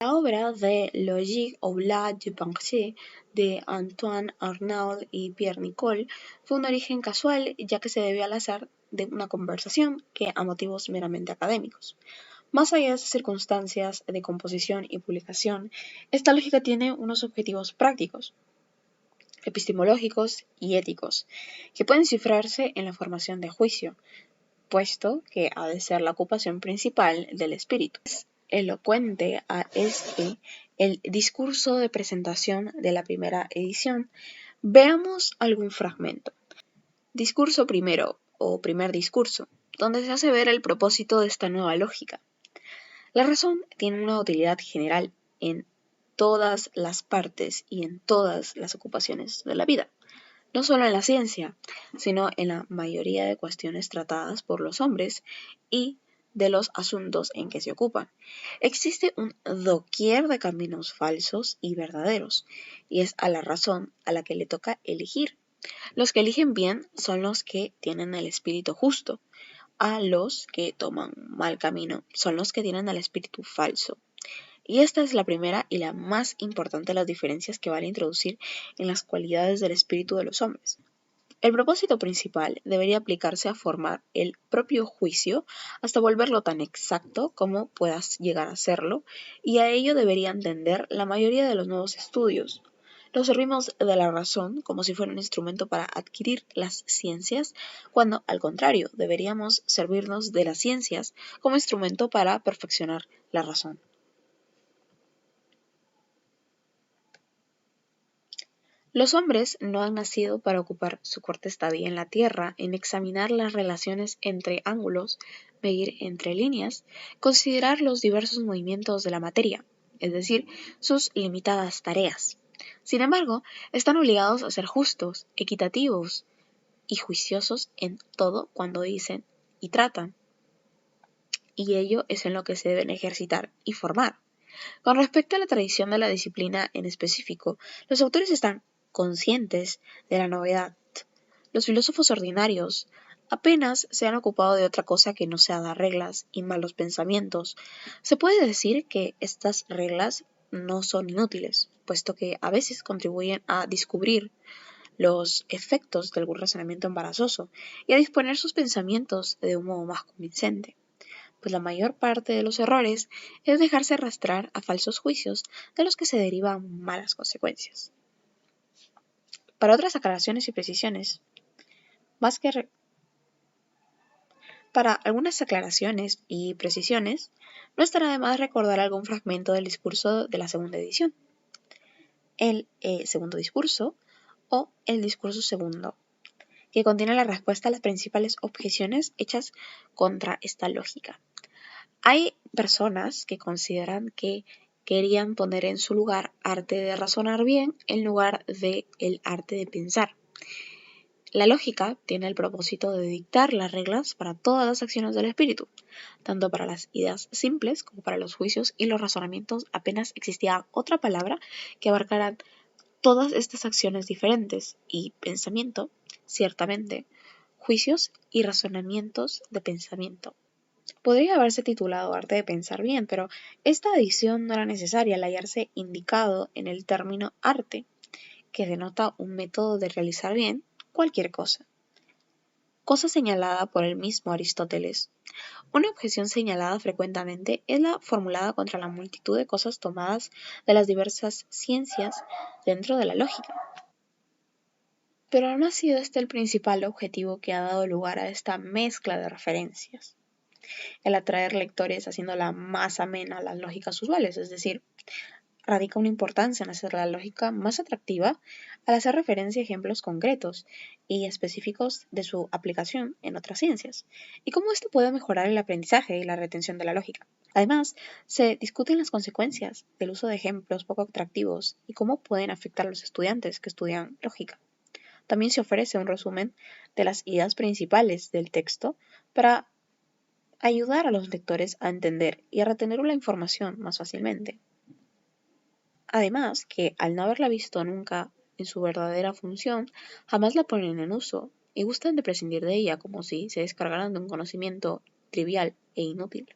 La obra de Logique ou l'art de penser de Antoine Arnauld y Pierre Nicole fue un origen casual, ya que se debió al azar de una conversación que a motivos meramente académicos. Más allá de esas circunstancias de composición y publicación, esta lógica tiene unos objetivos prácticos, epistemológicos y éticos, que pueden cifrarse en la formación de juicio, puesto que ha de ser la ocupación principal del espíritu. Es elocuente a el discurso de presentación de la primera edición. Veamos algún fragmento. Discurso primero, o primer discurso, donde se hace ver el propósito de esta nueva lógica. La razón tiene una utilidad general en todas las partes y en todas las ocupaciones de la vida, no solo en la ciencia, sino en la mayoría de cuestiones tratadas por los hombres y de los asuntos en que se ocupan. Existe un doquier de caminos falsos y verdaderos, y es a la razón a la que le toca elegir. Los que eligen bien son los que tienen el espíritu justo, a los que toman mal camino son los que tienen el espíritu falso. Y esta es la primera y la más importante de las diferencias que vale introducir en las cualidades del espíritu de los hombres. El propósito principal debería aplicarse a formar el propio juicio hasta volverlo tan exacto como puedas llegar a serlo, y a ello deberían tender la mayoría de los nuevos estudios. Nos servimos de la razón como si fuera un instrumento para adquirir las ciencias, cuando al contrario deberíamos servirnos de las ciencias como instrumento para perfeccionar la razón. Los hombres no han nacido para ocupar su corta estadía en la Tierra en examinar las relaciones entre ángulos, medir entre líneas, considerar los diversos movimientos de la materia, es decir, sus limitadas tareas. Sin embargo, están obligados a ser justos, equitativos y juiciosos en todo cuando dicen y tratan, y ello es en lo que se deben ejercitar y formar. Con respecto a la tradición de la disciplina en específico, los autores están conscientes de la novedad. Los filósofos ordinarios apenas se han ocupado de otra cosa que no sea dar reglas y malos pensamientos. Se puede decir que estas reglas no son inútiles, puesto que a veces contribuyen a descubrir los efectos de algún razonamiento embarazoso y a disponer sus pensamientos de un modo más convincente, pues la mayor parte de los errores es dejarse arrastrar a falsos juicios de los que se derivan malas consecuencias. Para otras aclaraciones y precisiones, para algunas aclaraciones y precisiones, no estará de más recordar algún fragmento del discurso de la segunda edición. El segundo discurso o el discurso segundo, que contiene la respuesta a las principales objeciones hechas contra esta lógica. Hay personas que consideran que querían poner en su lugar arte de razonar bien en lugar de el arte de pensar. La lógica tiene el propósito de dictar las reglas para todas las acciones del espíritu, tanto para las ideas simples como para los juicios y los razonamientos. Apenas existía otra palabra que abarcara todas estas acciones diferentes, y pensamiento, ciertamente, juicios y razonamientos de pensamiento. Podría haberse titulado Arte de pensar bien, pero esta adición no era necesaria al hallarse indicado en el término arte, que denota un método de realizar bien cualquier cosa. Cosa señalada por el mismo Aristóteles. Una objeción señalada frecuentemente es la formulada contra la multitud de cosas tomadas de las diversas ciencias dentro de la lógica. Pero no ha sido este el principal objetivo que ha dado lugar a esta mezcla de referencias: el atraer lectores haciéndola más amena a las lógicas usuales, es decir, radica una importancia en hacer la lógica más atractiva al hacer referencia a ejemplos concretos y específicos de su aplicación en otras ciencias, y cómo esto puede mejorar el aprendizaje y la retención de la lógica. Además, se discuten las consecuencias del uso de ejemplos poco atractivos y cómo pueden afectar a los estudiantes que estudian lógica. También se ofrece un resumen de las ideas principales del texto para ayudar a los lectores a entender y a retener la información más fácilmente. Además, que al no haberla visto nunca en su verdadera función, jamás la ponen en uso y gustan de prescindir de ella como si se descargaran de un conocimiento trivial e inútil.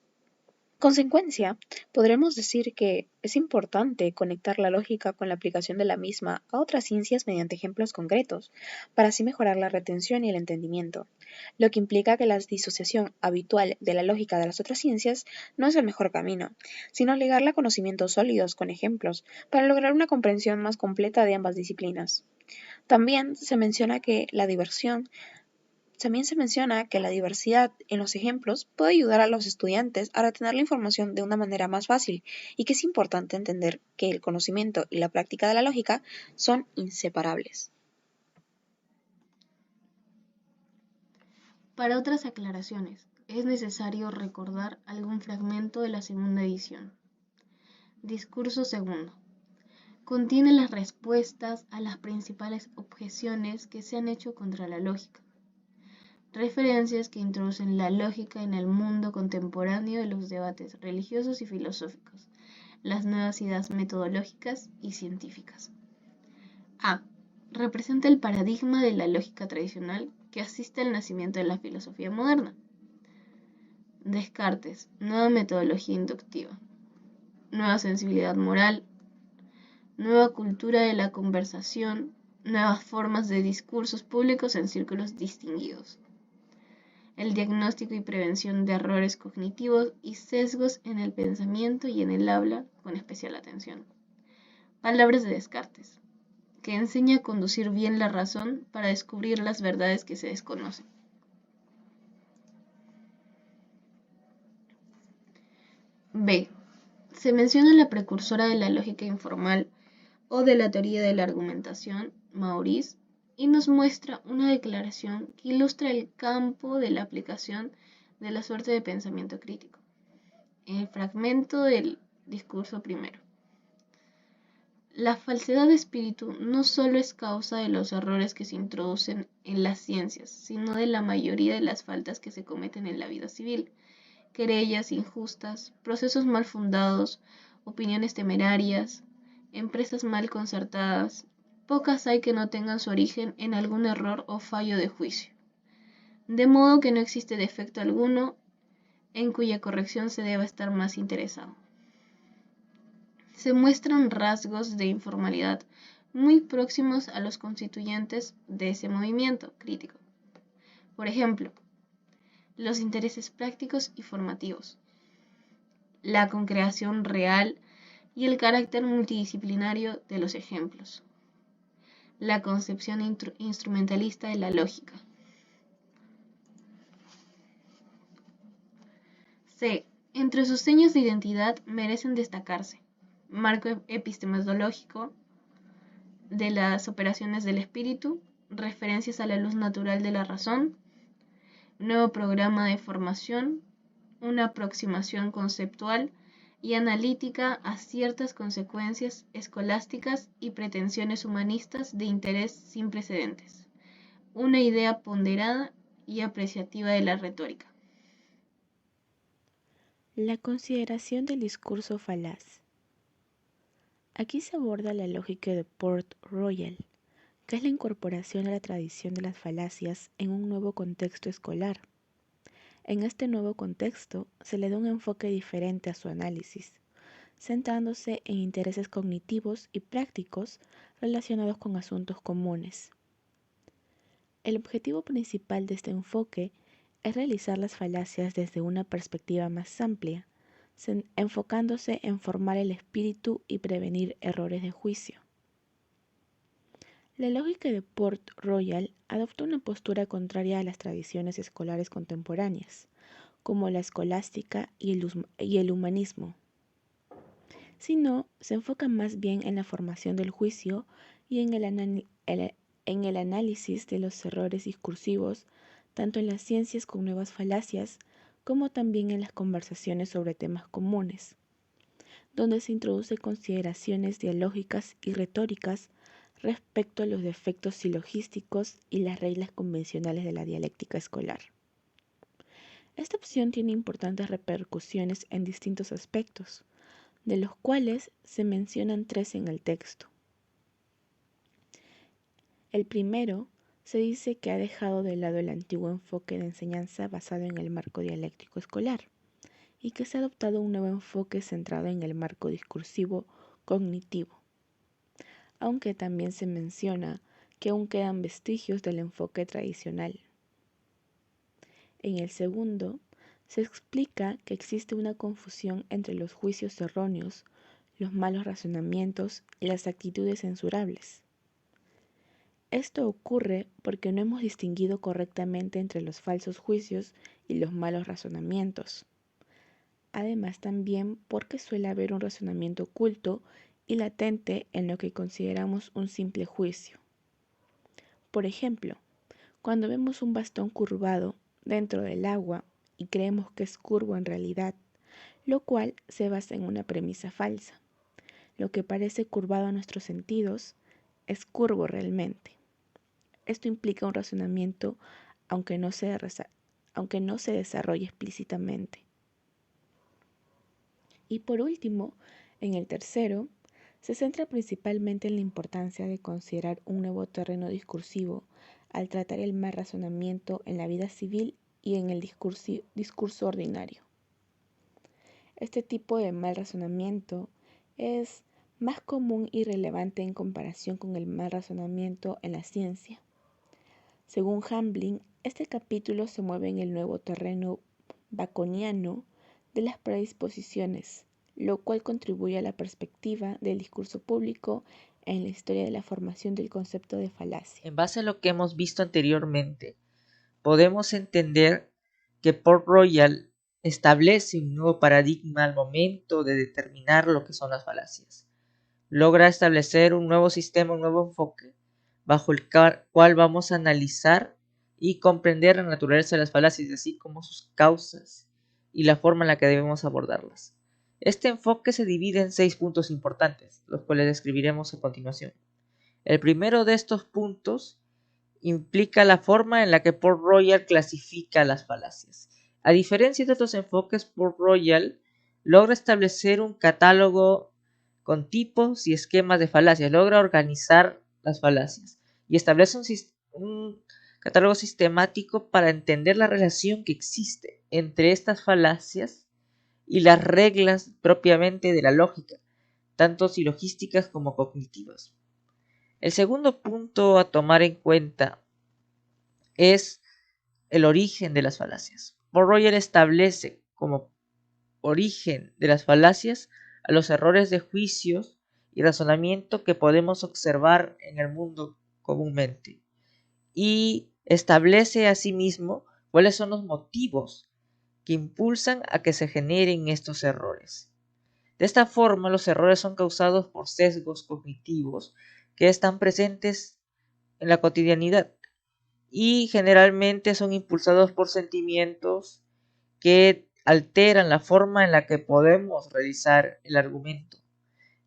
consecuencia, podremos decir que es importante conectar la lógica con la aplicación de la misma a otras ciencias mediante ejemplos concretos, para así mejorar la retención y el entendimiento, lo que implica que la disociación habitual de la lógica de las otras ciencias no es el mejor camino, sino ligarla a conocimientos sólidos con ejemplos, para lograr una comprensión más completa de ambas disciplinas. También se menciona que la diversión También se menciona que la diversidad en los ejemplos puede ayudar a los estudiantes a retener la información de una manera más fácil y que es importante entender que el conocimiento y la práctica de la lógica son inseparables. Para otras aclaraciones, es necesario recordar algún fragmento de la segunda edición. Discurso segundo. Contiene las respuestas a las principales objeciones que se han hecho contra la lógica. Referencias que introducen la lógica en el mundo contemporáneo de los debates religiosos y filosóficos, las nuevas ideas metodológicas y científicas. A. Representa el paradigma de la lógica tradicional que asiste al nacimiento de la filosofía moderna. Descartes, nueva metodología inductiva, nueva sensibilidad moral, nueva cultura de la conversación, nuevas formas de discursos públicos en círculos distinguidos. El diagnóstico y prevención de errores cognitivos y sesgos en el pensamiento y en el habla con especial atención. Palabras de Descartes, que enseña a conducir bien la razón para descubrir las verdades que se desconocen. B. Se menciona la precursora de la lógica informal o de la teoría de la argumentación, Maurice, y nos muestra una declaración que ilustra el campo de la aplicación de la suerte de pensamiento crítico. En el fragmento del discurso primero. La falsedad de espíritu no solo es causa de los errores que se introducen en las ciencias, sino de la mayoría de las faltas que se cometen en la vida civil, querellas injustas, procesos mal fundados, opiniones temerarias, empresas mal concertadas. Pocas hay que no tengan su origen en algún error o fallo de juicio. De modo que no existe defecto alguno en cuya corrección se deba estar más interesado. Se muestran rasgos de informalidad muy próximos a los constituyentes de ese movimiento crítico. Por ejemplo, los intereses prácticos y formativos, la concreación real y el carácter multidisciplinario de los ejemplos, la concepción instrumentalista de la lógica. C. Entre sus señas de identidad merecen destacarse marco epistemológico de las operaciones del espíritu, referencias a la luz natural de la razón, nuevo programa de formación, una aproximación conceptual y analítica a ciertas consecuencias escolásticas y pretensiones humanistas de interés sin precedentes, una idea ponderada y apreciativa de la retórica. La consideración del discurso falaz. Aquí se aborda la lógica de Port Royal, que es la incorporación a la tradición de las falacias en un nuevo contexto escolar. En este nuevo contexto se le da un enfoque diferente a su análisis, centrándose en intereses cognitivos y prácticos relacionados con asuntos comunes. El objetivo principal de este enfoque es realizar las falacias desde una perspectiva más amplia, enfocándose en formar el espíritu y prevenir errores de juicio. La lógica de Port Royal adopta una postura contraria a las tradiciones escolares contemporáneas, como la escolástica y el humanismo, sino se enfoca más bien en la formación del juicio y en el análisis de los errores discursivos, tanto en las ciencias con nuevas falacias, como también en las conversaciones sobre temas comunes, donde se introducen consideraciones dialógicas y retóricas respecto a los defectos silogísticos y las reglas convencionales de la dialéctica escolar. Esta opción tiene importantes repercusiones en distintos aspectos, de los cuales se mencionan 3 en el texto. El primero, se dice que ha dejado de lado el antiguo enfoque de enseñanza basado en el marco dialéctico escolar y que se ha adoptado un nuevo enfoque centrado en el marco discursivo cognitivo, aunque también se menciona que aún quedan vestigios del enfoque tradicional. En el segundo, se explica que existe una confusión entre los juicios erróneos, los malos razonamientos y las actitudes censurables. Esto ocurre porque no hemos distinguido correctamente entre los falsos juicios y los malos razonamientos. Además, también porque suele haber un razonamiento oculto y latente en lo que consideramos un simple juicio. Por ejemplo, cuando vemos un bastón curvado dentro del agua y creemos que es curvo en realidad, lo cual se basa en una premisa falsa. Lo que parece curvado a nuestros sentidos es curvo realmente. Esto implica un razonamiento aunque no se desarrolle explícitamente. Y por último, en el tercero, se centra principalmente en la importancia de considerar un nuevo terreno discursivo al tratar el mal razonamiento en la vida civil y en el discurso ordinario. Este tipo de mal razonamiento es más común y relevante en comparación con el mal razonamiento en la ciencia. Según Hamblin, este capítulo se mueve en el nuevo terreno baconiano de las predisposiciones, lo cual contribuye a la perspectiva del discurso público en la historia de la formación del concepto de falacia. En base a lo que hemos visto anteriormente, podemos entender que Port Royal establece un nuevo paradigma al momento de determinar lo que son las falacias. Logra establecer un nuevo sistema, un nuevo enfoque, bajo el cual vamos a analizar y comprender la naturaleza de las falacias, así como sus causas y la forma en la que debemos abordarlas. Este enfoque se divide en 6 puntos importantes, los cuales describiremos a continuación. El primero de estos puntos implica la forma en la que Port Royal clasifica las falacias. A diferencia de otros enfoques, Port Royal logra establecer un catálogo con tipos y esquemas de falacias, logra organizar las falacias y establece un catálogo sistemático para entender la relación que existe entre estas falacias y las reglas propiamente de la lógica, tanto silogísticas como cognitivas. El segundo punto a tomar en cuenta es el origen de las falacias. Port Royal establece como origen de las falacias a los errores de juicios y razonamiento que podemos observar en el mundo comúnmente, y establece asimismo cuáles son los motivos que impulsan a que se generen estos errores. De esta forma, los errores son causados por sesgos cognitivos que están presentes en la cotidianidad y generalmente son impulsados por sentimientos que alteran la forma en la que podemos realizar el argumento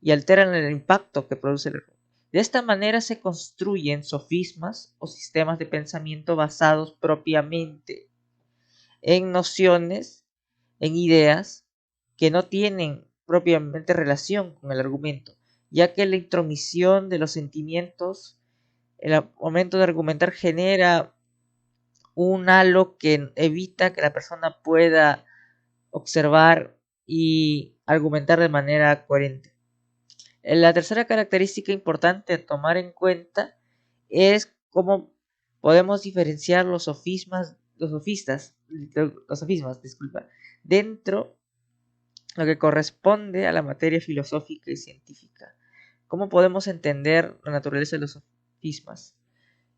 y alteran el impacto que produce el argumento. De esta manera se construyen sofismas o sistemas de pensamiento basados propiamente en nociones, en ideas que no tienen propiamente relación con el argumento, ya que la intromisión de los sentimientos en el momento de argumentar genera un halo que evita que la persona pueda observar y argumentar de manera coherente. La tercera característica importante a tomar en cuenta es cómo podemos diferenciar los sofismas, dentro de lo que corresponde a la materia filosófica y científica. Cómo podemos entender la naturaleza de los sofismas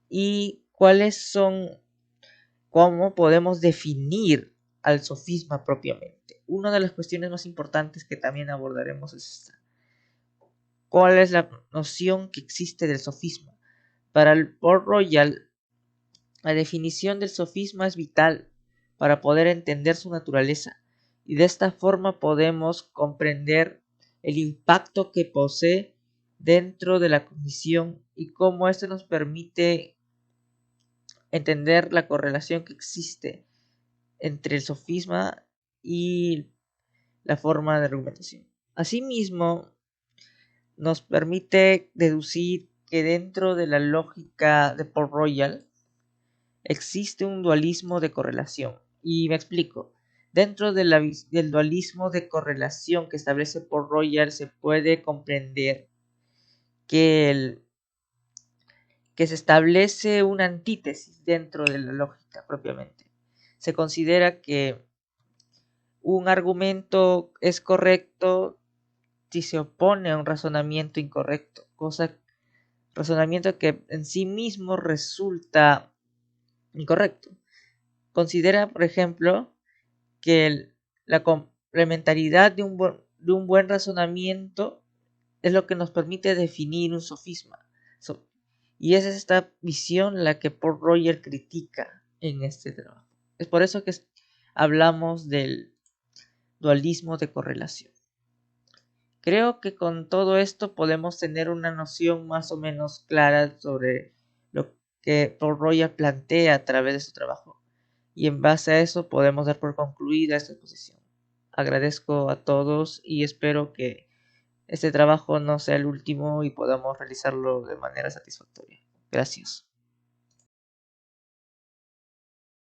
y cómo podemos definir al sofisma propiamente. Una de las cuestiones más importantes que también abordaremos es esta. ¿Cuál es la noción que existe del sofisma? Para el Port Royal, la definición del sofisma es vital para poder entender su naturaleza, y de esta forma podemos comprender el impacto que posee dentro de la cognición y cómo esto nos permite entender la correlación que existe entre el sofisma y la forma de argumentación. Asimismo, nos permite deducir que dentro de la lógica de Port Royal existe un dualismo de correlación. Y me explico. Dentro del dualismo de correlación que establece Paul Royal se puede comprender que se establece una antítesis dentro de la lógica propiamente. Se considera que un argumento es correcto si se opone a un razonamiento incorrecto, razonamiento que en sí mismo resulta incorrecto. Considera, por ejemplo, que la complementariedad de un buen razonamiento es lo que nos permite definir un sofisma. Y es esta visión la que Paul Roger critica en este trabajo. Es por eso que hablamos del dualismo de correlación. Creo que con todo esto podemos tener una noción más o menos clara sobre lo que Paul Roger plantea a través de su trabajo. Y en base a eso podemos dar por concluida esta exposición. Agradezco a todos y espero que este trabajo no sea el último y podamos realizarlo de manera satisfactoria. Gracias.